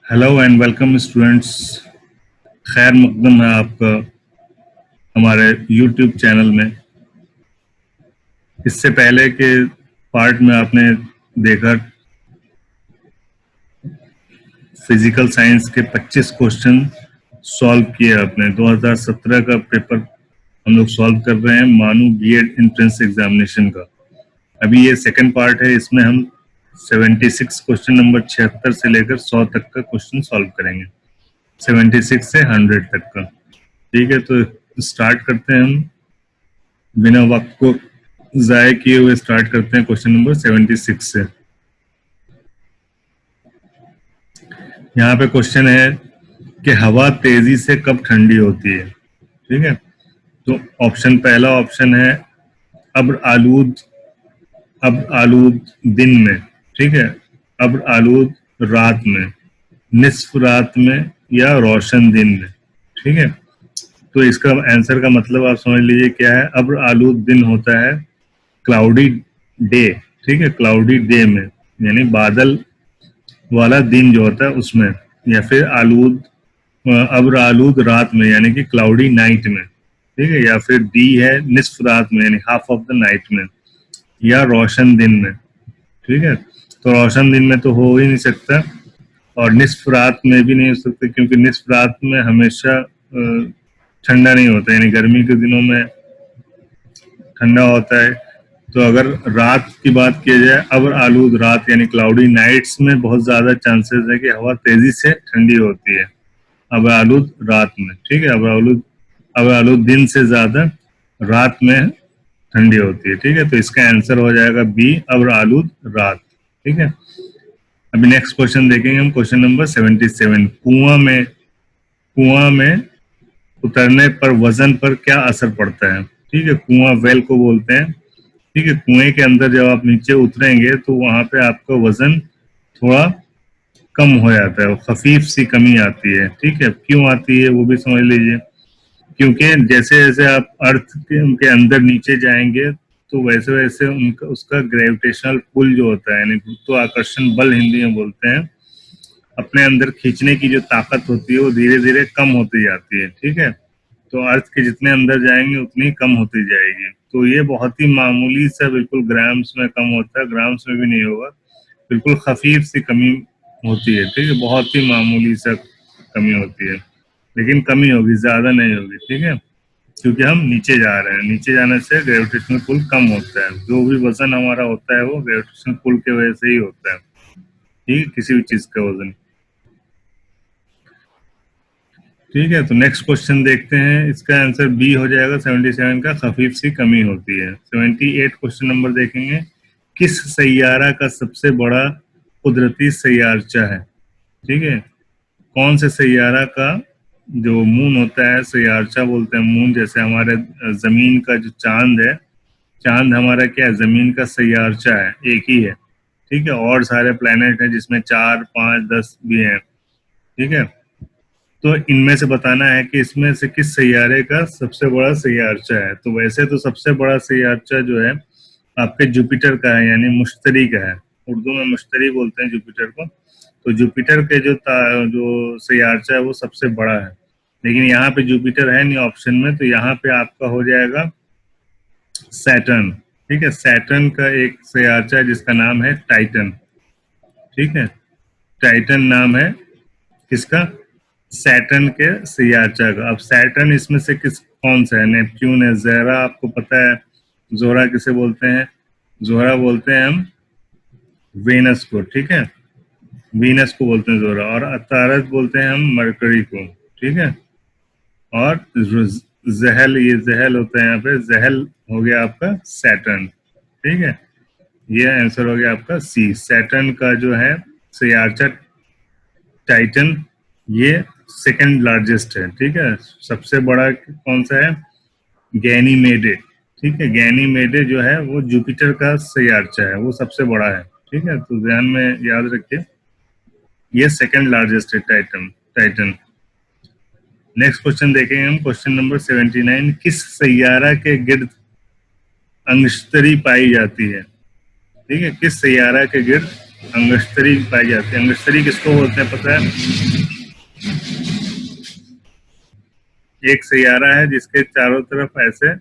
Hello and welcome students. खैर मकदम है आपका हमारे यूट्यूब चैनल में। इससे पहले के पार्ट में आपने देखा फिजिकल साइंस के 25 क्वेश्चन सॉल्व किए आपने। 2017 का पेपर हम लोग सॉल्व कर रहे हैं मानू बीएड एंट्रेंस एग्जामिनेशन का। अभी ये सेकंड पार्ट है, इसमें हम 76 क्वेश्चन नंबर 76 से लेकर 100 तक का क्वेश्चन सॉल्व करेंगे, 76 से 100 तक का। ठीक है, तो स्टार्ट करते हैं हम बिना वक्त को जाय किए हुए। स्टार्ट करते हैं क्वेश्चन नंबर 76 से। यहाँ पे क्वेश्चन है कि हवा तेजी से कब ठंडी होती है। ठीक है, तो ऑप्शन पहला ऑप्शन है अब्र आलूद दिन में। ठीक है, अब्र आलूद रात में, निस्फ रात में या रोशन दिन में। ठीक है, तो इसका आंसर का मतलब आप समझ लीजिए क्या है। अब्र आलूद दिन होता है क्लाउडी डे। ठीक है, क्लाउडी डे में यानी बादल वाला दिन जो होता है उसमें, या फिर अब्र आलूद रात में यानी कि क्लाउडी नाइट में। ठीक है, या फिर डी है निस्फ रात में यानी हाफ ऑफ द नाइट में, या रोशन दिन में। ठीक है, तो रोशन दिन में तो हो ही नहीं सकता और निस्फ रात में भी नहीं हो सकता, क्योंकि निस्फ रात में हमेशा ठंडा नहीं होता, यानी गर्मी के दिनों में ठंडा होता है। तो अगर रात की बात की जाए, अब्र आलूद रात यानी क्लाउडी नाइट्स में बहुत ज्यादा चांसेस है कि हवा तेजी से ठंडी होती है अब्र आलूद रात में। ठीक है, अब्र आलूद दिन से ज्यादा रात में ठंडी होती है। ठीक है, तो इसका आंसर हो जाएगा बी, अब्र आलूद रात। ठीक है, अभी नेक्स्ट क्वेश्चन देखेंगे हम, क्वेश्चन नंबर 77। कुआं में उतरने पर वजन पर क्या असर पड़ता है। ठीक है, कुआं वेल को बोलते हैं। ठीक है, कुएं के अंदर जब आप नीचे उतरेंगे तो वहां पे आपका वजन थोड़ा कम हो जाता है, खफीफ सी कमी आती है। ठीक है, क्यों आती है वो भी समझ लीजिए। क्योंकि जैसे जैसे आप अर्थ के उनके अंदर नीचे जाएंगे तो वैसे वैसे उनका उसका ग्रेविटेशनल पुल जो होता है, यानी गुरुत्वाकर्षण बल हिंदी में बोलते हैं, अपने अंदर खींचने की जो ताकत होती है वो धीरे धीरे कम होती जाती है। ठीक है, तो अर्थ के जितने अंदर जाएंगे उतनी कम होती जाएगी। तो ये बहुत ही मामूली सा, बिल्कुल ग्राम्स में कम होता है, ग्राम्स में भी नहीं होगा, बिल्कुल खफीफ सी कमी होती है। ठीक है, बहुत ही मामूली सा कमी होती है, लेकिन कमी होगी, ज्यादा नहीं होगी। ठीक है, क्योंकि हम नीचे जा रहे हैं, नीचे जाने से ग्रेविटेशनल पुल कम होता है। जो भी वजन हमारा होता है वो ग्रेविटेशनल पुल के वजह से ही होता है। ठीक है, किसी भी चीज का वजन। ठीक है, तो नेक्स्ट क्वेश्चन देखते हैं, इसका आंसर बी हो जाएगा 77 का, खफीफ सी कमी होती है। 78 क्वेश्चन नंबर देखेंगे, किस सैयारा का सबसे बड़ा कुदरती सैयारचा है। ठीक है, कौन से सैयारा का जो मून होता है सैयारचा बोलते हैं। मून जैसे हमारे जमीन का जो चांद है, चांद हमारा क्या है, जमीन का सैयारचा है, एक ही है। ठीक है, और सारे प्लेनेट हैं जिसमें 4, 5, 10 भी हैं। ठीक है, तो इनमें से बताना है कि इसमें से किस सैयारे का सबसे बड़ा सैयारचा है। तो वैसे तो सबसे बड़ा सैयारचा जो है आपके जुपिटर का है, यानी मुश्तरी का है। उर्दू में मुश्तरी बोलते हैं जुपिटर को। तो जुपिटर के जो सैयारचा है वो सबसे बड़ा है, लेकिन यहाँ पे जुपिटर है नहीं ऑप्शन में, तो यहाँ पे आपका हो जाएगा सैटर्न। ठीक है, सैटर्न का एक सैयारचा है जिसका नाम है टाइटन। ठीक है, टाइटन नाम है किसका, सैटर्न के सैयारचा का। अब सैटर्न इसमें से कौन सा है, नेपच्यून है, ज़हरा आपको पता है। जोहरा किसे बोलते हैं, जोहरा बोलते हैं हम वेनस को। ठीक है, वीनस को बोलते हैं जोहरा, और अतारत बोलते हैं हम मरकरी को। ठीक है, और जहल, ये जहल होता है यहाँ पे, जहल हो गया आपका सैटर्न। ठीक है, ये आंसर हो गया आपका सी, सैटर्न का जो है सैयारचा टाइटन, ये सेकंड लार्जेस्ट है। ठीक है, सबसे बड़ा कौन सा है, गैनीमेडे। ठीक है, गैनीमेडे जो है वो जुपिटर का सैयारचा है, वो सबसे बड़ा है। ठीक है, तो ध्यान में याद रखिए, ये सेकंड लार्जेस्ट है टाइटन। नेक्स्ट क्वेश्चन देखेंगे हम, क्वेश्चन नंबर 79। किस सैयारा के गिर्द अंगशतरी पाई जाती है। ठीक है, किस सैयारा के गिर्द अंगस्तरी पाई जाती है। अंगस्तरी किसको बोलते हैं पता है? एक सैयारा है जिसके चारों तरफ ऐसे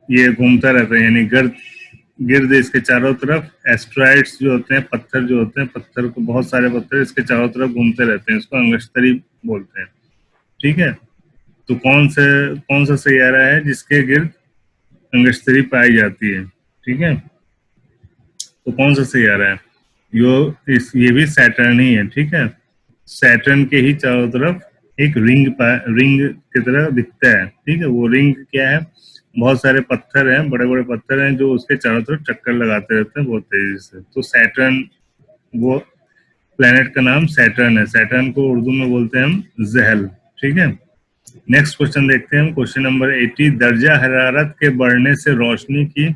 ये घूमता रहता है, यानी गर्द गिर्द इसके चारों तरफ एस्ट्रॉइड्स जो होते हैं, पत्थर जो होते हैं, पत्थर को बहुत सारे पत्थर इसके चारों तरफ घूमते रहते हैं, इसको अंगस्तरी बोलते हैं। ठीक है, तो कौन सा सैयारा है जिसके गिर्द अंगस्तरी पाई जाती है? ठीक है, तो कौन सा सैयारा है? ये भी सैटर्न ही है। ठीक है, सैटर्न के ही चारों तरफ एक रिंग की तरह दिखता है। ठीक है, वो रिंग क्या है? बहुत सारे पत्थर हैं, बड़े बड़े पत्थर हैं जो उसके चारों तरफ चक्कर लगाते रहते हैं बहुत तेजी से। तो सैटर्न, वो प्लेनेट का नाम सैटर्न है। सैटर्न को उर्दू में बोलते हैं हम जहल। ठीक है, नेक्स्ट क्वेश्चन देखते हैं हम। क्वेश्चन नंबर 80, दर्जा हरारत के बढ़ने से रोशनी की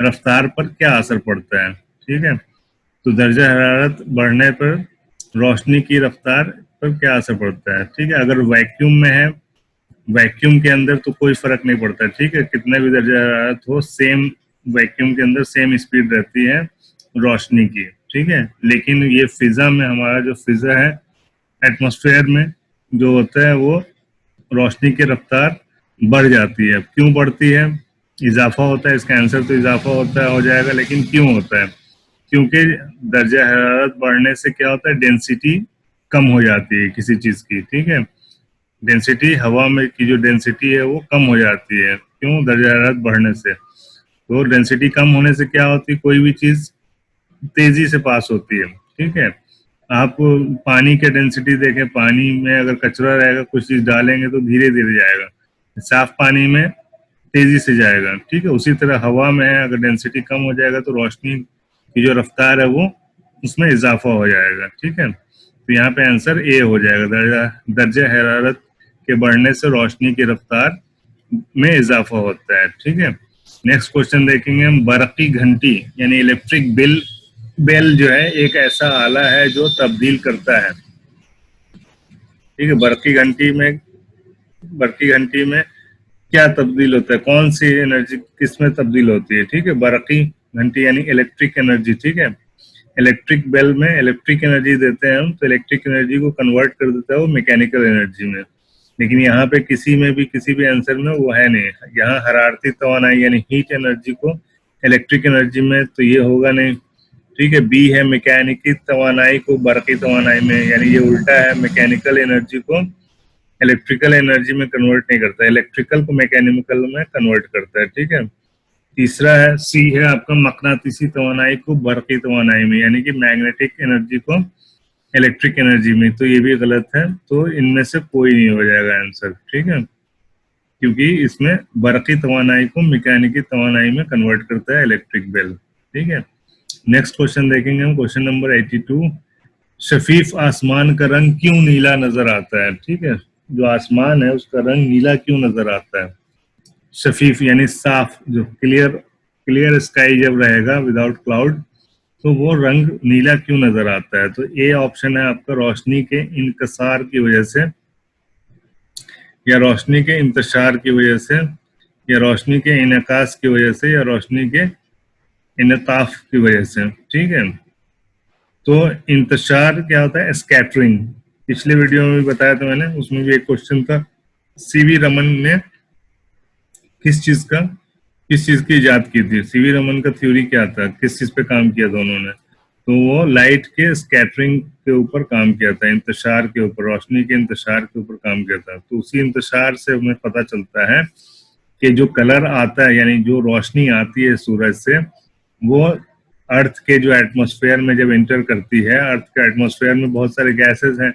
रफ्तार पर क्या असर पड़ता है? ठीक है, तो दर्जा हरारत बढ़ने पर रोशनी की रफ्तार पर क्या असर पड़ता है? ठीक है, अगर वैक्यूम में है, वैक्यूम के अंदर तो कोई फर्क नहीं पड़ता। ठीक है, कितना भी दर्जा हरारत हो, सेम वैक्यूम के अंदर सेम स्पीड रहती है रोशनी की। ठीक है, लेकिन ये फिजा में, हमारा जो फिजा है एटमॉस्फेयर में जो होता है, वो रोशनी की रफ्तार बढ़ जाती है। क्यों बढ़ती है? इजाफा होता है, इसका आंसर तो इजाफा होता है, हो जाएगा, लेकिन क्यों होता है? क्योंकि दर्जा हरारत बढ़ने से क्या होता है, डेंसिटी कम हो जाती है किसी चीज की। ठीक है, डेंसिटी हवा में की जो डेंसिटी है वो कम हो जाती है। क्यों? दर्जा हरारत बढ़ने से। तो डेंसिटी कम होने से क्या होती है, कोई भी चीज तेजी से पास होती है। ठीक है, आप पानी के डेंसिटी देखें, पानी में अगर कचरा रहेगा, कुछ चीज डालेंगे तो धीरे धीरे जाएगा, साफ पानी में तेजी से जाएगा। ठीक है, उसी तरह हवा में है, अगर डेंसिटी कम हो जाएगा तो रोशनी की जो रफ्तार है वो उसमें इजाफा हो जाएगा। ठीक है, तो यहाँ पे आंसर ए हो जाएगा, दर्जा हरारत के बढ़ने से रोशनी की रफ्तार में इजाफा होता है। ठीक है, नेक्स्ट क्वेश्चन देखेंगे हम। बरकी घंटी यानी इलेक्ट्रिक बेल जो है एक ऐसा आला है जो तब्दील करता है। ठीक है, बरकी घंटी में क्या तब्दील होता है, कौन सी एनर्जी किस में तब्दील होती है? ठीक है, बरकी घंटी यानी इलेक्ट्रिक एनर्जी। ठीक है, इलेक्ट्रिक बेल में इलेक्ट्रिक एनर्जी देते हैं हम, तो इलेक्ट्रिक एनर्जी को कन्वर्ट कर देता है वो मैकेनिकल एनर्जी में। लेकिन यहाँ पे किसी भी आंसर में वो है नहीं। यहाँ हरारती तवानाई यानी हीट एनर्जी को इलेक्ट्रिक एनर्जी में तो ये होगा नहीं। ठीक है, बी है मैकेनिकल तवानाई को बरकी तवानाई में, यानी ये उल्टा है, मैकेनिकल एनर्जी को इलेक्ट्रिकल एनर्जी में कन्वर्ट नहीं करता, इलेक्ट्रिकल को मैकेनिकल में कन्वर्ट करता है। ठीक है, तीसरा है सी है आपका मकनातीसी तवानाई को बरकी तवानाई में, यानी कि मैग्नेटिक एनर्जी को इलेक्ट्रिक एनर्जी में, तो ये भी गलत है। तो इनमें से कोई नहीं हो जाएगा आंसर। ठीक है, क्योंकि इसमें बरकी तवानाई को मैकेनिकल तवानाई में कन्वर्ट करता है इलेक्ट्रिक बेल। ठीक है, नेक्स्ट क्वेश्चन देखेंगे हम। क्वेश्चन नंबर 82, शफीफ आसमान का रंग क्यों नीला नजर आता है? ठीक है, जो आसमान है उसका रंग नीला क्यों नजर आता है? शफीफ यानी साफ, जो क्लियर स्काई जब रहेगा विदाउट क्लाउड, तो वो रंग नीला क्यों नजर आता है? तो ए ऑप्शन है आपका, रोशनी के इनकसार की वजह से, या रोशनी के इंतशार की वजह से, या रोशनी के इनकास की वजह से, या रोशनी के इनताफ की वजह से। ठीक है, तो इंतशार क्या होता है? स्कैटरिंग। पिछले वीडियो में भी बताया था मैंने, उसमें भी एक क्वेश्चन था, सीवी रमन ने किस चीज की इजाद की थी? सीवी रमन का थ्योरी क्या था, किस चीज पे काम किया था उन्होंने? तो वो लाइट के स्कैटरिंग के ऊपर काम किया था, इंतशार के ऊपर, रोशनी के इंतशार के ऊपर काम किया था। तो उसी इंतशार से हमें पता चलता है कि जो कलर आता है, यानी जो रोशनी आती है सूरज से, वो अर्थ के जो एटमॉस्फेयर में जब एंटर करती है, अर्थ के एटमॉस्फेयर में बहुत सारे गैसेस हैं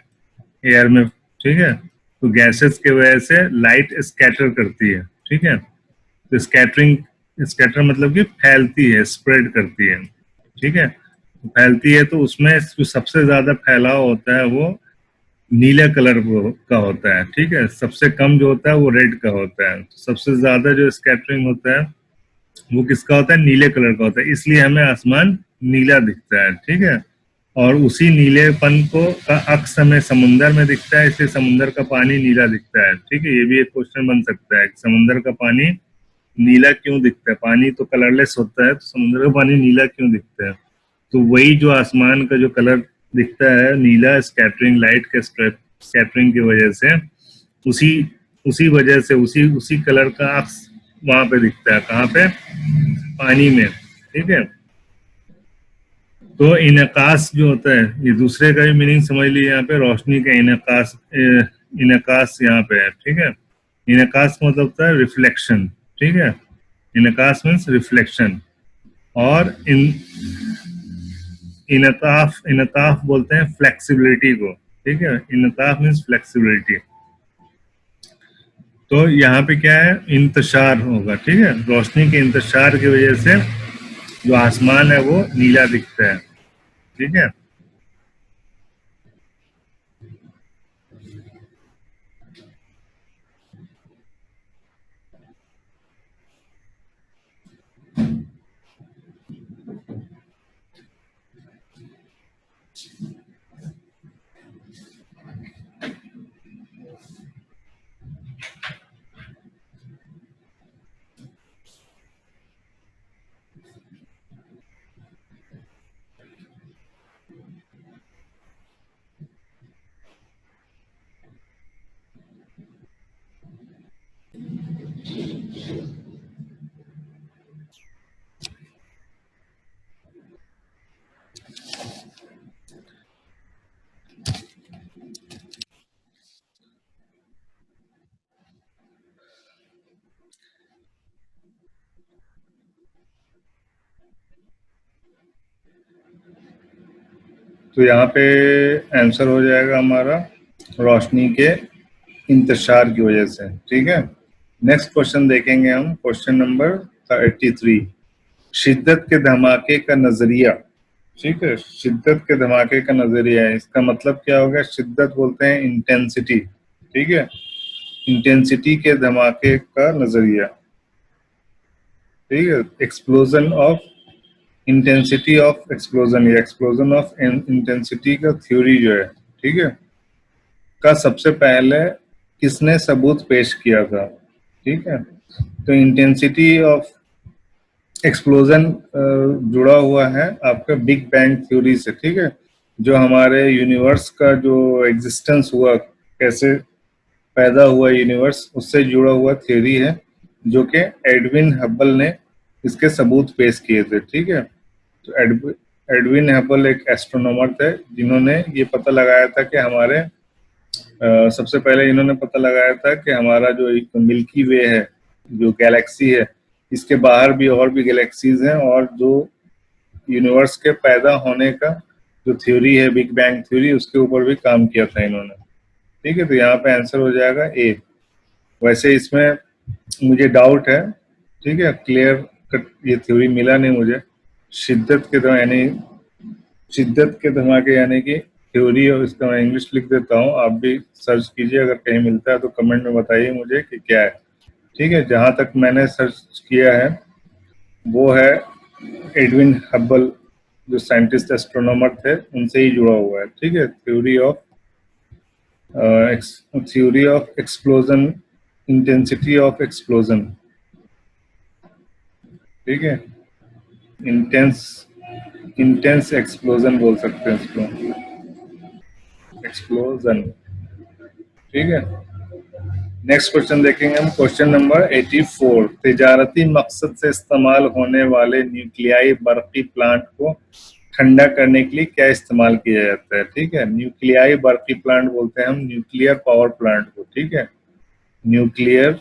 एयर में। ठीक है, तो गैसेस के वजह से लाइट स्कैटर करती है। ठीक है, तो स्कैटर मतलब कि फैलती है, स्प्रेड करती है। ठीक है, फैलती है, तो उसमें जो सबसे ज्यादा फैलाव होता है वो नीले कलर का होता है। ठीक है, सबसे कम जो होता है वो रेड का होता है। तो सबसे ज्यादा जो स्कैटरिंग होता है वो किसका होता है? नीले कलर का होता है, इसलिए हमें आसमान नीला दिखता है। ठीक है, और उसी नीलेपन को का अक्स हमें समुंदर में दिखता है, इसलिए समुंदर का पानी नीला दिखता है। ठीक है, ये भी एक क्वेश्चन बन सकता है, समुंदर का पानी नीला क्यों दिखता है? पानी तो कलरलेस होता है, तो समुद्र का पानी नीला क्यों दिखता है? तो वही जो आसमान का जो कलर दिखता है नीला, स्कैटरिंग, लाइट के स्कैटरिंग की वजह से, उसी उसी वजह से उसी उसी कलर का अक्स वहां पे दिखता है। कहाँ पे? पानी में। ठीक है। तो इनकास जो होता है, ये दूसरे का भी मीनिंग समझ लीजिए। यहाँ पे रोशनी का इनकास, इनकास यहाँ पे है। ठीक है। इनकास मतलब होता है रिफ्लेक्शन। ठीक है। इनकास मीन्स रिफ्लेक्शन। और इनताफ, इनताफ बोलते हैं फ्लेक्सिबिलिटी को। ठीक है। इनताफ मीन्स फ्लेक्सिबिलिटी। तो यहाँ पे क्या है? इंतशार होगा। ठीक है। रोशनी के इंतशार की वजह से जो आसमान है वो नीला दिखता है। ठीक है। तो यहाँ पे आंसर हो जाएगा हमारा रोशनी के इंतशार की वजह से। ठीक है। नेक्स्ट क्वेश्चन देखेंगे हम, क्वेश्चन नंबर 83। शिद्दत के धमाके का नजरिया। ठीक है। शिद्दत के धमाके का नजरिया है, इसका मतलब क्या होगा? शिद्दत बोलते हैं इंटेंसिटी। ठीक है। इंटेंसिटी के धमाके का नजरिया। ठीक है। Explosion of intensity of explosion, या एक्सप्लोजन ऑफ इंटेंसिटी का थ्योरी जो है, ठीक है, का सबसे पहले किसने सबूत पेश किया था? ठीक है। तो इंटेंसिटी ऑफ एक्सप्लोजन जुड़ा हुआ है आपका बिग बैंग थ्योरी से। ठीक है। जो हमारे यूनिवर्स का जो एग्जिस्टेंस हुआ, कैसे पैदा हुआ यूनिवर्स, उससे जुड़ा हुआ थ्योरी है, जो कि एडविन हब्बल ने इसके सबूत पेश किए थे। ठीक है। तो एडविन हबल एक एस्ट्रोनॉमर थे, जिन्होंने ये पता लगाया था कि हमारे सबसे पहले इन्होंने पता लगाया था कि हमारा जो एक मिल्की वे है, जो गैलेक्सी है, इसके बाहर भी और भी गैलेक्सीज हैं, और जो यूनिवर्स के पैदा होने का जो थ्योरी है, बिग बैंग थ्योरी, उसके ऊपर भी काम किया था इन्होंने। ठीक है। तो यहाँ पे आंसर हो जाएगा ए। वैसे इसमें मुझे डाउट है। ठीक है। क्लियर कट ये थ्योरी मिला नहीं मुझे। शिद्दत के दौरान, यानी शिद्दत के धमाके यानी कि थ्योरी, और इसका मैं इंग्लिश लिख देता हूँ, आप भी सर्च कीजिए, अगर कहीं मिलता है तो कमेंट में बताइए मुझे कि क्या है। ठीक है। जहां तक मैंने सर्च किया है वो है एडविन हब्बल, जो साइंटिस्ट एस्ट्रोनॉमर थे, उनसे ही जुड़ा हुआ है। ठीक है। Theory of explosion, intensity of explosion. ठीक है। इंटेंस इंटेंस एक्सप्लोजन बोल सकते हैं इसको, एक्सप्लोजन। ठीक है। नेक्स्ट क्वेश्चन देखेंगे हम, क्वेश्चन नंबर 84। तिजारती मकसद से इस्तेमाल होने वाले न्यूक्लियाई बर्फी प्लांट को ठंडा करने के लिए क्या इस्तेमाल किया जाता है? ठीक है। न्यूक्लियाई बर्फी प्लांट बोलते हैं हम न्यूक्लियर पावर प्लांट को। ठीक है। Nuclear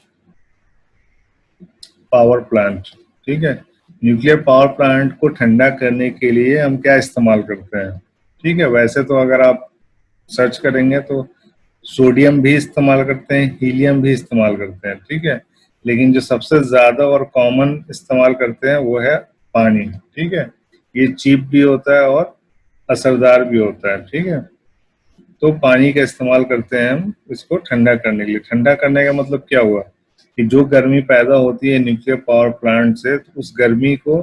power plant. ठीक है। न्यूक्लियर पावर प्लांट को ठंडा करने के लिए हम क्या इस्तेमाल करते हैं? ठीक है। वैसे तो अगर आप सर्च करेंगे तो सोडियम भी इस्तेमाल करते हैं, हीलियम भी इस्तेमाल करते हैं। ठीक है। लेकिन जो सबसे ज्यादा और कॉमन इस्तेमाल करते हैं वो है पानी। ठीक है। ये चीप भी होता है और असरदार भी होता है। ठीक है। तो पानी का इस्तेमाल करते हैं हम इसको ठंडा करने के लिए। ठंडा करने का मतलब क्या हुआ कि जो गर्मी पैदा होती है न्यूक्लियर पावर प्लांट से, तो उस गर्मी को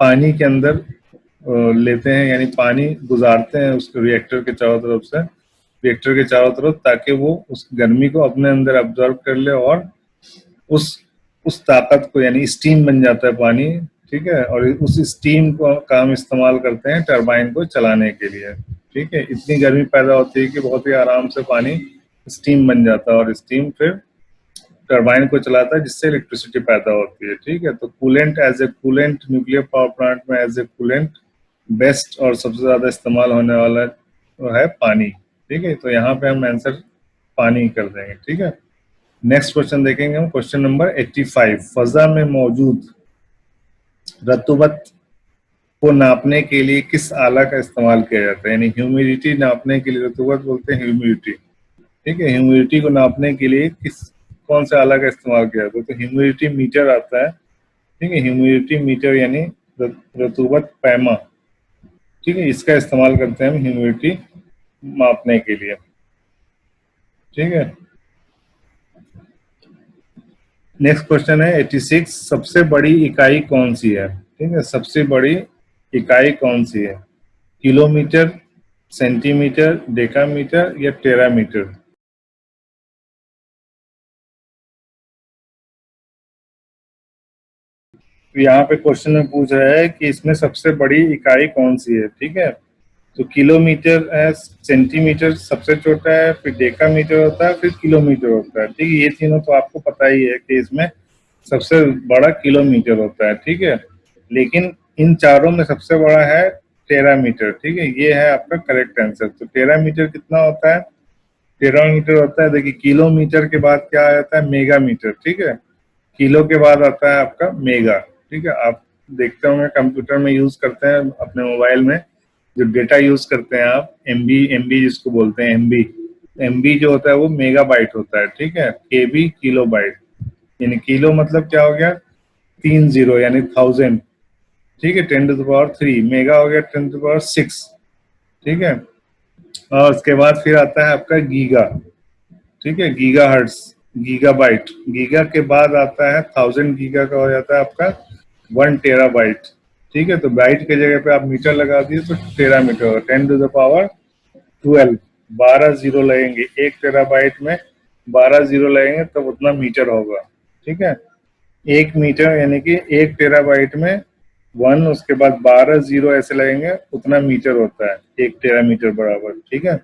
पानी के अंदर लेते हैं, यानी पानी गुजारते हैं उस रिएक्टर के चारों तरफ से, रिएक्टर के चारों तरफ, ताकि वो उस गर्मी को अपने अंदर अब्जॉर्ब कर ले और उस उस ताकत को, यानी स्टीम बन जाता है पानी, ठीक है, और उस स्टीम को का हम इस्तेमाल करते हैं टरबाइन को चलाने के लिए, ठीक है। इतनी गर्मी पैदा होती है कि बहुत ही आराम से पानी स्टीम बन जाता है, और स्टीम फिर टरबाइन को चलाता है, जिससे इलेक्ट्रिसिटी पैदा होती है, ठीक है। तो coolant, as a coolant nuclear power plant में एज ए कूलेंट बेस्ट और सबसे ज्यादा इस्तेमाल होने वाला वो है पानी, ठीक है। तो यहाँ पे हम आंसर पानी कर देंगे, ठीक है। नेक्स्ट क्वेश्चन देखेंगे हम, क्वेश्चन नंबर 85। फजा में मौजूद रतूबत को नापने के लिए किस आला का इस्तेमाल किया जाता है, यानी ह्यूमिडिटी नापने के लिए, रतूबत बोलते हैं ह्यूमिडिटी, ठीक है। ह्यूमिडिटी को नापने के लिए कौन सा आला का इस्तेमाल किया जाता है, तो ह्यूमिडिटी मीटर आता है, ठीक है। ह्यूमिडिटी मीटर यानी रतूबत पैमा, ठीक है, इसका इस्तेमाल करते हैं हम ह्यूमिडिटी मापने के लिए, ठीक है। नेक्स्ट क्वेश्चन है 86। सबसे बड़ी इकाई कौन सी है, ठीक है, सबसे बड़ी इकाई कौन सी है, किलोमीटर, सेंटीमीटर, डेकामीटर या टेरामीटर। तो यहाँ पे क्वेश्चन में पूछ रहा है कि इसमें सबसे बड़ी इकाई कौन सी है, ठीक है। तो किलोमीटर है, सेंटीमीटर सबसे छोटा है, फिर डेकामीटर होता है, फिर किलोमीटर होता है, ठीक है। ये तीनों तो आपको पता ही है कि इसमें सबसे बड़ा किलोमीटर होता है, ठीक है। लेकिन इन चारों में सबसे बड़ा है टेरामीटर, ठीक है। ये है आपका करेक्ट आंसर। तो टेरामीटर कितना होता है, टेरामीटर होता है, देखिए किलोमीटर के बाद क्या आ जाता है, मेगामीटर, ठीक है। किलो के बाद आता है आपका मेगा, ठीक है। आप देखते होंगे कंप्यूटर में यूज करते हैं, अपने मोबाइल में जो डेटा यूज करते हैं आप, एमबी, एमबी जिसको बोलते हैं एमबी, एमबी जो होता है वो मेगा बाइट होता है, ठीक है। केबी किलो बाइट, यानी किलो मतलब क्या हो गया, 30 यानी 1000, ठीक है, 10⁻³ मेगा हो गया 10⁻6, ठीक है। और उसके बाद फिर आता है आपका गीगा, ठीक है, gigahertz, gigabyte, giga के बाद आता है 1000 गीगा का हो जाता है आपका 1 टेराबाइट, ठीक है। तो बाइट के जगह पे आप मीटर लगा दिए तो टेरा मीटर होगा, 10⁻12, 12 जीरो लगेंगे, 1 टेराबाइट में 12 जीरो लगेंगे तब उतना मीटर होगा, ठीक है। 1 मीटर यानी कि 1 टेराबाइट में 1, उसके बाद 12 जीरो ऐसे लगेंगे, उतना मीटर होता है 1 टेरामीटर बराबर, ठीक है।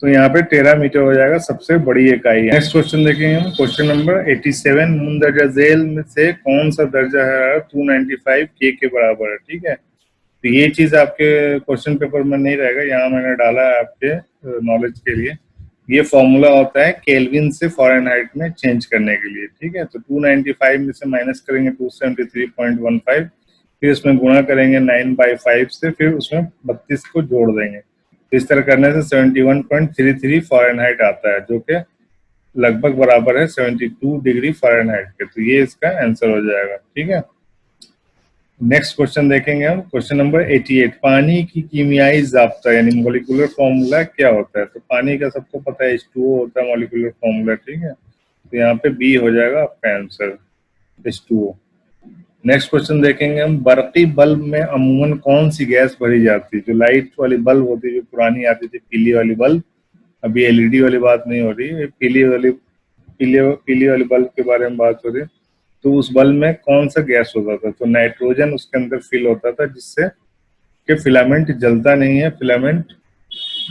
तो यहाँ पे टेरामीटर हो जाएगा सबसे बड़ी इकाई है। नेक्स्ट क्वेश्चन देखेंगे हम, क्वेश्चन नंबर 87। मुंदरजा झेल में से कौन सा दर्जा है 295 के बराबर है, ठीक है। तो ये चीज आपके क्वेश्चन पेपर में नहीं रहेगा, यहाँ मैंने डाला है आपके नॉलेज के लिए। ये फॉर्मूला होता है केल्विन से फ़ारेनहाइट में चेंज करने के लिए, ठीक है। तो 295 में से माइनस करेंगे 273.15, फिर उसमें गुणा करेंगे 9/5 से, फिर उसमें 32 को जोड़ देंगे। तो इस तरह करने से 71.33 फ़ारेनहाइट आता है, जो कि लगभग बराबर है 72 डिग्री फ़ारेनहाइट के। तो ये इसका आंसर हो जाएगा, ठीक है। नेक्स्ट क्वेश्चन देखेंगे हम, क्वेश्चन नंबर 88। पानी की कीमियाई जाब्ता यानी मोलिकुलर फॉर्मूला क्या होता है, तो पानी का सबको पता है H2O होता है मोलिकुलर फॉर्मूला, ठीक है। तो यहाँ पे बी हो जाएगा आपका आंसर, H2O। नेक्स्ट क्वेश्चन देखेंगे हम, बरकी बल्ब में अमूमन कौन सी गैस भरी जाती है, जो लाइट वाली बल्ब होती है, जो पुरानी आती थी पीली वाली बल्ब, अभी एलईडी वाली बात नहीं हो रही है, पीली वाली बल्ब के बारे में बात हो रही है। तो उस बल्ब में कौन सा गैस होता था, तो नाइट्रोजन उसके अंदर फिल होता था, जिससे कि फिलामेंट जलता नहीं है, फिलामेंट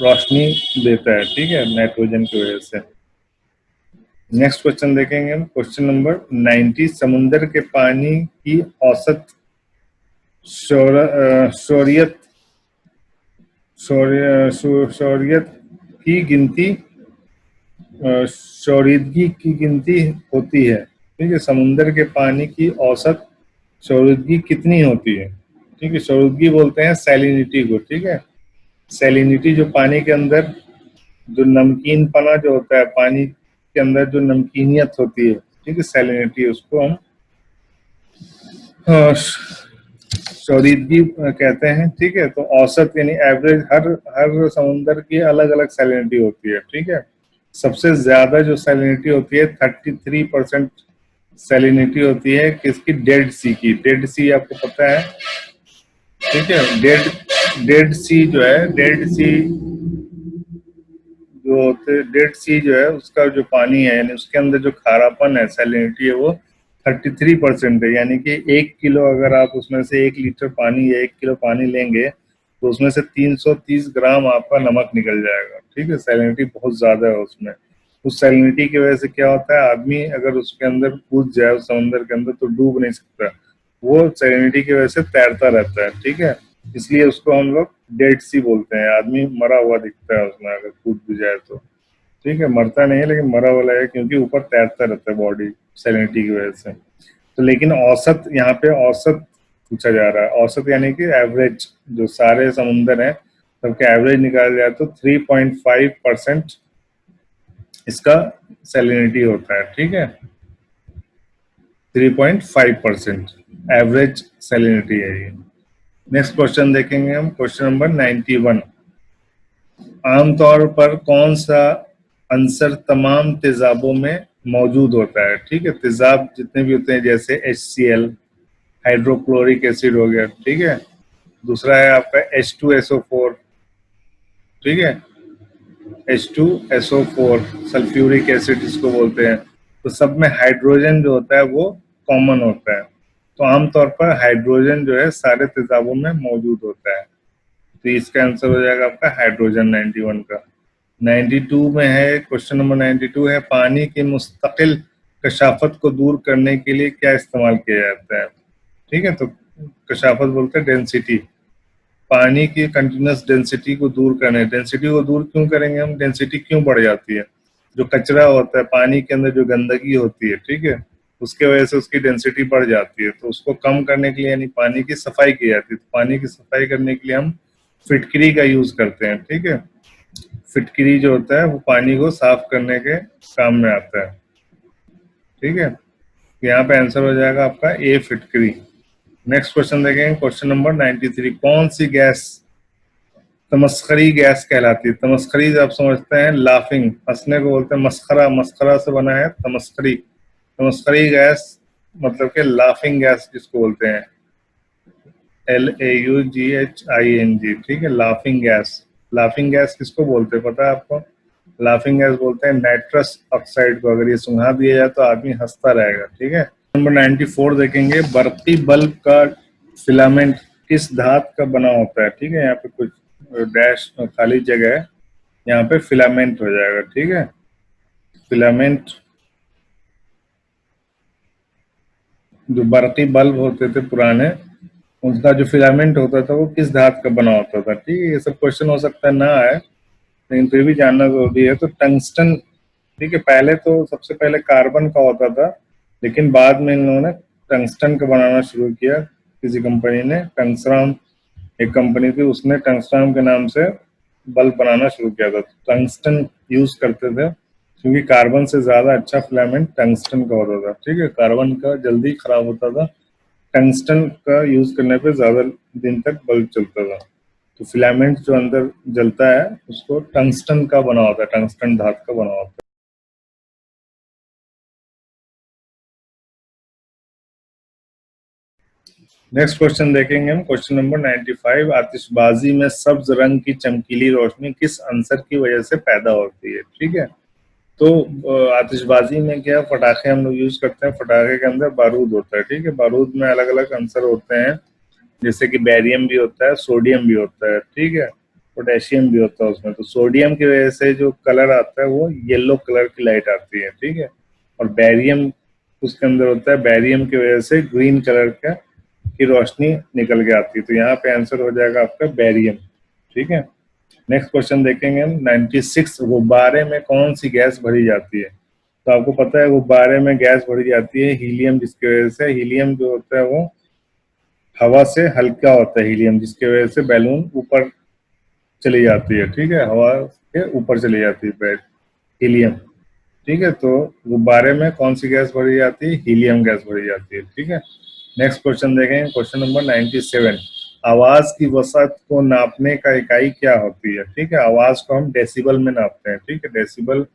रोशनी देता है, ठीक है, नाइट्रोजन की वजह से। नेक्स्ट क्वेश्चन देखेंगे हम, क्वेश्चन नंबर 90। समुद्र के पानी की औसत शोरियत शोरियत की गिनती, शोरिदगी की गिनती होती है, ठीक है। समुद्र के पानी की औसत शोरिदगी कितनी होती है, ठीक है। शोरिदगी बोलते हैं सैलिनिटी को, ठीक है। सैलिनिटी जो पानी के अंदर जो नमकीन पना जो होता है, पानी के अंदर जो नमकीनियत होती है, ठीक है, सैलिनिटी, उसको हम शोरिदगी कहते हैं, ठीक है। तो औसत यानी एवरेज, हर समुद्र की अलग अलग सैलिनिटी होती है, ठीक है। सबसे ज्यादा जो सैलिनिटी होती है 33% सैलिनिटी होती है किसकी, डेड सी की। डेड सी आपको पता है, ठीक है। डेड सी जो है, डेड सी जो होते, डेड सी जो है उसका जो पानी है, यानी उसके अंदर जो खारापन है, सैलिनिटी है, वो 33% है, यानी कि 1 किलो अगर आप उसमें से 1 लीटर पानी या 1 किलो पानी लेंगे तो उसमें से 330 ग्राम आपका नमक निकल जाएगा। ठीक है, सैलिनिटी बहुत ज्यादा है उसमें। उस सैलिनिटी की वजह से क्या होता है, आदमी अगर उसके अंदर कूद जाए उस समंदर के अंदर तो डूब नहीं सकता, वो सैलिनिटी की वजह से तैरता रहता है। ठीक है, इसलिए उसको हम लोग डेड सी बोलते हैं, आदमी मरा हुआ दिखता है उसमें अगर कूद भी जाए तो। ठीक है, मरता नहीं है लेकिन मरा वाला है, क्योंकि ऊपर तैरता रहता है बॉडी सैलिनिटी की वजह से। तो लेकिन औसत, यहाँ पे औसत पूछा जा रहा है, औसत यानी कि एवरेज, जो सारे समुंदर हैं सबके एवरेज निकाल जाए तो 3.5% इसका सैलिनिटी होता है। ठीक है, 3.5% एवरेज सैलिनिटी है ये। नेक्स्ट क्वेश्चन देखेंगे हम, क्वेश्चन नंबर 91। आमतौर पर कौन सा अंसर तमाम तेजाबों में मौजूद होता है? ठीक है, तेजाब जितने भी होते हैं जैसे HCl, हाइड्रोक्लोरिक एसिड हो गया। ठीक है, दूसरा है आपका H2SO4। ठीक है, H2SO4 सल्फ्यूरिक एसिड जिसको बोलते हैं। तो सब में हाइड्रोजन जो होता है वो कॉमन होता है। तो आमतौर पर हाइड्रोजन जो है सारे तेजाबों में मौजूद होता है। तो इसका आंसर हो जाएगा आपका हाइड्रोजन 91 का। 92 में है, क्वेश्चन नंबर 92 है, पानी की मुस्तकिल कशाफत को दूर करने के लिए क्या इस्तेमाल किया जाता है? ठीक है, तो कशाफत बोलते हैं डेंसिटी, पानी की कंटिन्यूस डेंसिटी को दूर करने। डेंसिटी को दूर क्यों करेंगे हम, डेंसिटी क्यों बढ़ जाती है? जो कचरा होता है पानी के अंदर, जो गंदगी होती है, ठीक है, उसके वजह से उसकी डेंसिटी बढ़ जाती है। तो उसको कम करने के लिए यानी पानी की सफाई की जाती है। तो पानी की सफाई करने के लिए हम फिटकरी का यूज करते हैं। ठीक है, फिटकरी जो होता है वो पानी को साफ करने के काम में आता है। ठीक है, यहाँ पे आंसर हो जाएगा आपका ए, फिटकरी। नेक्स्ट क्वेश्चन देखेंगे, क्वेश्चन नंबर 93। कौन सी गैस तमस्खरी गैस कहलाती है? तमस्खरी आप समझते हैं, लाफिंग, हंसने को बोलते हैं मस्खरा, मस्खरा से बना है तमस्खरी। तमस्खरी गैस मतलब के लाफिंग गैस जिसको बोलते हैं, LAUGHING। ठीक है, लाफिंग गैस। लाफिंग गैस किसको बोलते हैं पता है आपको? लाफिंग गैस बोलते हैं नाइट्रस ऑक्साइड को। अगर ये सुंघा दिया जाए तो आदमी हंसता रहेगा। ठीक है, नंबर 94 देखेंगे, बरकी बल्ब का फिलामेंट किस धातु का बना होता है? ठीक है, यहाँ पे कुछ डैश खाली जगह है, यहाँ पे फिलामेंट हो जाएगा। ठीक है, फिलामेंट, जो बरकी बल्ब होते थे पुराने, उनका जो फिलामेंट होता था वो किस धातु का बना होता था? ठीक है, ये सब क्वेश्चन हो सकता है ना आए, लेकिन फिर भी जानना जरूरी है। तो टंगस्टन। ठीक है, पहले तो सबसे पहले कार्बन का होता था, लेकिन बाद में इन लोगों ने टंगस्टन का बनाना शुरू किया। किसी कंपनी ने, टंगस्ट्राम एक कंपनी थी, उसने टंगस्ट्राम के नाम से बल्ब बनाना शुरू किया था। टंगस्टन यूज करते थे क्योंकि कार्बन से ज्यादा अच्छा फिलामेंट टंगस्टन का होता था। ठीक है, कार्बन का जल्दी खराब होता था, टंगस्टन का यूज करने पे ज्यादा दिन तक बल्ब चलता था। तो फिलामेंट जो अंदर जलता है उसको टंगस्टन का बना होता है, टंगस्टन धातु का बना होता है। नेक्स्ट क्वेश्चन देखेंगे हम, क्वेश्चन नंबर 95। आतिशबाजी में सब्ज रंग की चमकीली रोशनी किस अंसर की वजह से पैदा होती है? ठीक है, तो आतिशबाजी में क्या, पटाखे हम लोग यूज करते हैं, पटाखे के अंदर बारूद होता है। ठीक है, बारूद में अलग अलग अंसर होते हैं, जैसे कि बैरियम भी होता है, सोडियम भी होता है। ठीक है, पोटेशियम भी होता है उसमें। तो सोडियम की वजह से जो कलर आता है वो येलो कलर की लाइट आती है। ठीक है, और बैरियम उसके अंदर होता है, बैरियम की वजह से ग्रीन कलर का की रोशनी निकल के आती है। तो यहाँ पे आंसर हो जाएगा आपका बैरियम। ठीक है, नेक्स्ट क्वेश्चन देखेंगे हम, 96। गुब्बारे में कौन सी गैस भरी जाती है? तो आपको पता है गुब्बारे में गैस भरी जाती है हीलियम, जिसकी वजह से, हीलियम जो होता है वो हवा से हल्का होता है हीलियम, जिसकी वजह से बैलून ऊपर चली जाती है। ठीक है, हवा के ऊपर चली जाती है हीलियम। ठीक है, तो गुब्बारे में कौन सी गैस भरी जाती है? हीलियम गैस भरी जाती है। ठीक है, नेक्स्ट क्वेश्चन देखें, क्वेश्चन नंबर 97। आवाज की वसत को नापने का इकाई क्या होती है? ठीक है, आवाज को हम डेसिबल में नापते हैं। ठीक है, डेसिबल,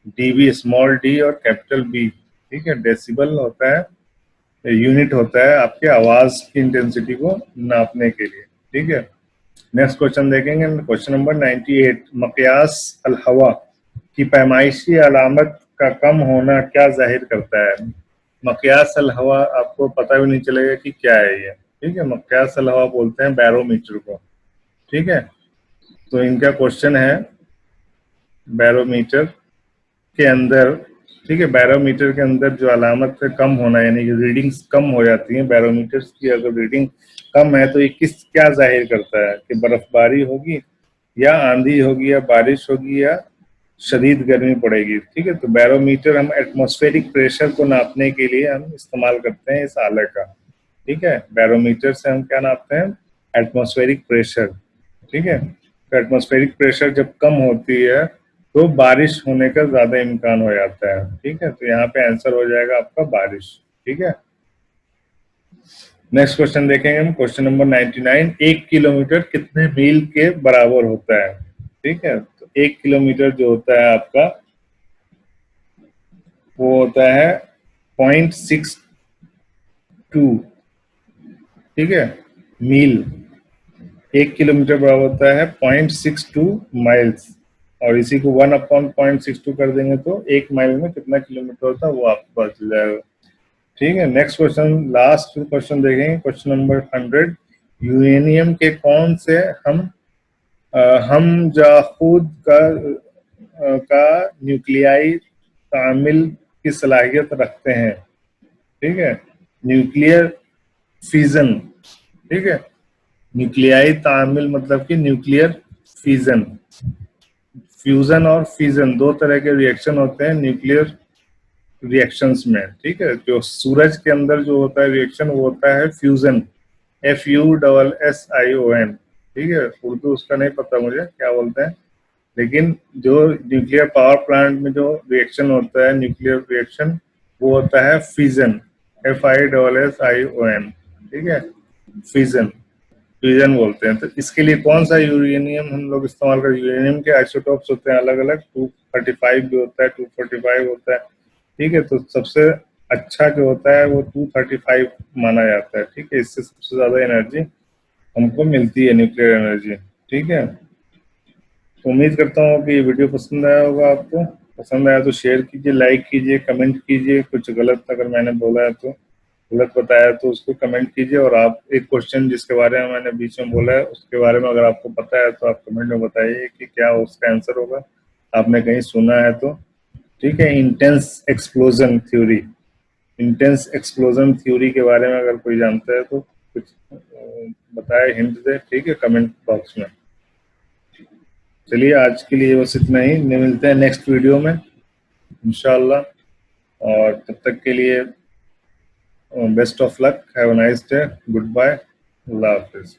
डीबी, स्मॉल डी और कैपिटल बी। ठीक है, डेसिबल होता है, यूनिट होता है आपके आवाज की इंटेंसिटी को नापने के लिए। ठीक है, नेक्स्ट क्वेश्चन देखेंगे, क्वेश्चन नंबर 98। मकयास अल हवा की पैमाइशी अलामत का कम होना क्या जाहिर करता है? मकयास अल हवा आपको पता भी नहीं चलेगा कि क्या है ये, ठीक है। मकयास अल हवा बोलते हैं बैरोमीटर को, ठीक है। तो इनका क्वेश्चन है बैरोमीटर के अंदर, ठीक है, बैरोमीटर के अंदर जो अलामत है कम होना, यानी कि रीडिंग्स कम हो जाती हैं, बैरोमीटर्स की अगर रीडिंग कम है तो ये किस क्या जाहिर करता है कि बर्फबारी होगी या आंधी होगी या बारिश होगी या शदीद गर्मी पड़ेगी, ठीक है। तो बैरोमीटर हम एटमॉस्फेरिक प्रेशर को नापने के लिए हम इस्तेमाल करते हैं इस आले का, ठीक है। बैरोमीटर से हम क्या नापते हैं, एटमॉस्फेरिक प्रेशर, ठीक है। तो एटमॉस्फेरिक प्रेशर जब कम होती है तो बारिश होने का ज्यादा इम्कान हो जाता है, ठीक है। तो यहाँ पे आंसर हो जाएगा आपका बारिश, ठीक है। नेक्स्ट क्वेश्चन देखेंगे हम, क्वेश्चन नंबर 99। 1 किलोमीटर कितने मील के बराबर होता है, ठीक है। तो 1 किलोमीटर जो होता है आपका वो होता है 0.62, ठीक है, मील। 1 किलोमीटर बराबर होता है 0.62 माइल्स, और इसी को 1/0.62 कर देंगे तो 1 माइल में कितना किलोमीटर होता है वो आपको पता चल जाएगा, ठीक है। नेक्स्ट क्वेश्चन, लास्ट क्वेश्चन देखेंगे, क्वेश्चन नंबर 100। यूरेनियम के कौन से हम जाखूद का न्यूक्लियाई तामिल की सलाहियत रखते हैं, ठीक है। न्यूक्लियर फिजन, ठीक है। न्यूक्लियाई तामिल मतलब कि न्यूक्लियर फिजन, फ्यूजन और फिजन दो तरह के रिएक्शन होते हैं न्यूक्लियर रिएक्शंस में, ठीक है। जो सूरज के अंदर जो होता है रिएक्शन वो होता है फ्यूजन, FUSSION, ठीक है। उर्दू उसका नहीं पता मुझे क्या बोलते हैं, लेकिन जो न्यूक्लियर पावर प्लांट में जो रिएक्शन होता है न्यूक्लियर रिएक्शन वो होता है फिजन, FISSION, ठीक है, फिजन, फ्यूजन बोलते हैं। तो इसके लिए कौन सा यूरेनियम हम लोग इस्तेमाल करते हैं, यूरेनियम के आइसोटोप्स होते हैं अलग अलग, 235 भी होता है, 245 होता है, ठीक है। तो सबसे अच्छा जो होता है वो 235 माना जाता है, ठीक है। इससे सबसे ज्यादा एनर्जी हमको मिलती है, न्यूक्लियर एनर्जी, ठीक है। तो उम्मीद करता हूँ कि ये वीडियो पसंद आया होगा आपको। पसंद आया तो शेयर कीजिए, लाइक कीजिए, कमेंट कीजिए। कुछ गलत अगर मैंने बोला है तो, गलत बताया तो उसको कमेंट कीजिए। और आप एक क्वेश्चन जिसके बारे में मैंने बीच में बोला है उसके बारे में अगर आपको पता है तो आप कमेंट में बताइए कि क्या उसका आंसर होगा, आपने कहीं सुना है तो, ठीक है। Intense explosion theory, intense explosion theory के बारे में अगर कोई जानता है तो कुछ बताए, हिंट दे, ठीक है, कमेंट बॉक्स में। चलिए आज के लिए बस इतना ही, मिलते हैं नेक्स्ट वीडियो में इंशाल्लाह, और तब तक के लिए best of luck, have a nice day, goodbye, अल्लाह हाफिज।